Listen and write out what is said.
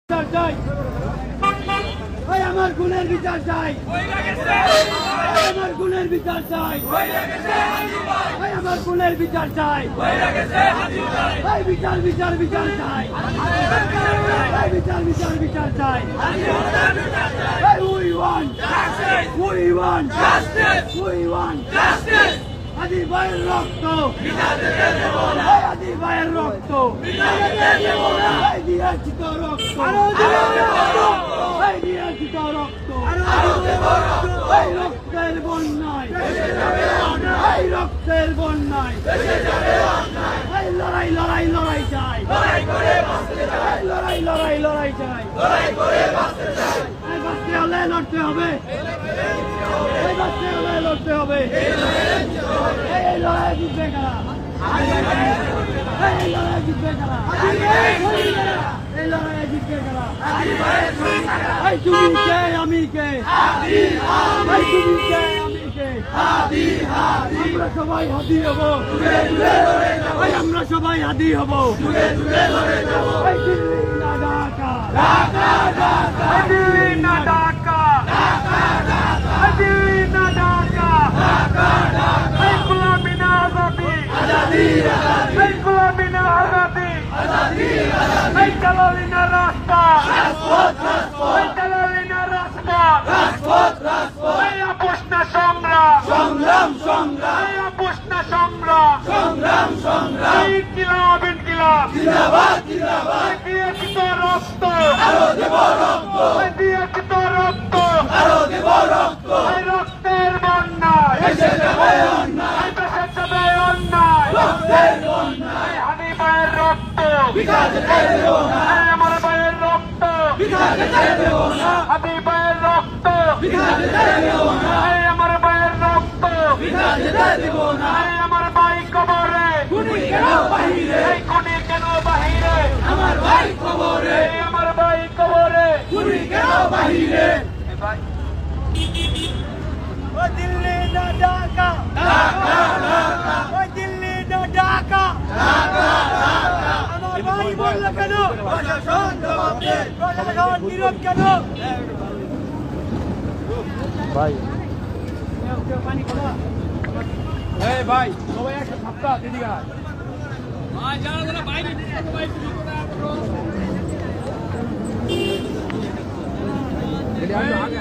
চাই ভাই, আমার গুণের বিচার চাই, আমার গুণের বিচার চাই ভাই, আমার গুণের বিচার চাই ভাই, বিচার বিচার বিচার চাই ভাই, বিচার বিচার বিচার চাই ভাই, we want justice. আদি ভাইয়ের রক্ত ভাই, আদি ভাইয়ের রক্ত ভাই, দিয়েছি তো রক্ত ভাই, দিয়েছি তো রক্ত ভাই, রক্তের বন্যায় ভাই, রক্তের বন্যায় ভাই, লড়াই লড়াই লড়াই চাই ভাই, লড়াই লড়াই লড়াই চাই বাঁচতে হলে লড়তে হবে, বাঁচতে হলে লড়তে হবে। এই লড়াই জিতবে কারা? এই লড়াই জিতবে কারা? এই লড়াই জিতবে কারা? এই তুমি কে আমি কে? এই তুমি কে আমি কে? আমরা সবাই হাদি হব, এই আমরা সবাই হাদি হব। এই দিল্লি না ঢাকা, এই দিল্লি না ঢাকা, এই দিল্লি না ঢাকা, এই গোলামি না আজাদি, এই গোলামি না আজাদি, এই দালালি না রাস্তা, এই দালালি না রাস্তা, এই আপোষ না সংগ্রাম, এই আপোষ না সংগ্রাম, এই ইনকিলাব এই দিয়েছি তো রক্ত, এই দিয়েছি তো রক্ত, এই রক্তের বন্যায় এই দেশে যাবে অন্যায়, এই হানি ভাইয়ের রক্ত, এই আমার ভাইয়ের রক্ত, হানি ভাইয়ের রক্ত, এই আমার ভাইয়ের রক্ত, এই আমার ভাই কবরে, এই খুনি কেন বাহিরে, আমার ভাই কবরে, আমার ভাই কবরে, খুনি কেন বাহিরে। ও দিল্লি না ঢাকা, ও দিল্লি না ঢাকা, আমার ভাই বলল কেন, প্রশাসন জবাব দে, প্রশাসন নীরব কেন? ভাই পানি খাওয়া, এই ভাই সবাই একটা সপ্তাহ দিদি ভাই যারা যারা বাইরে ভাই শুরু করে আপনারা আগে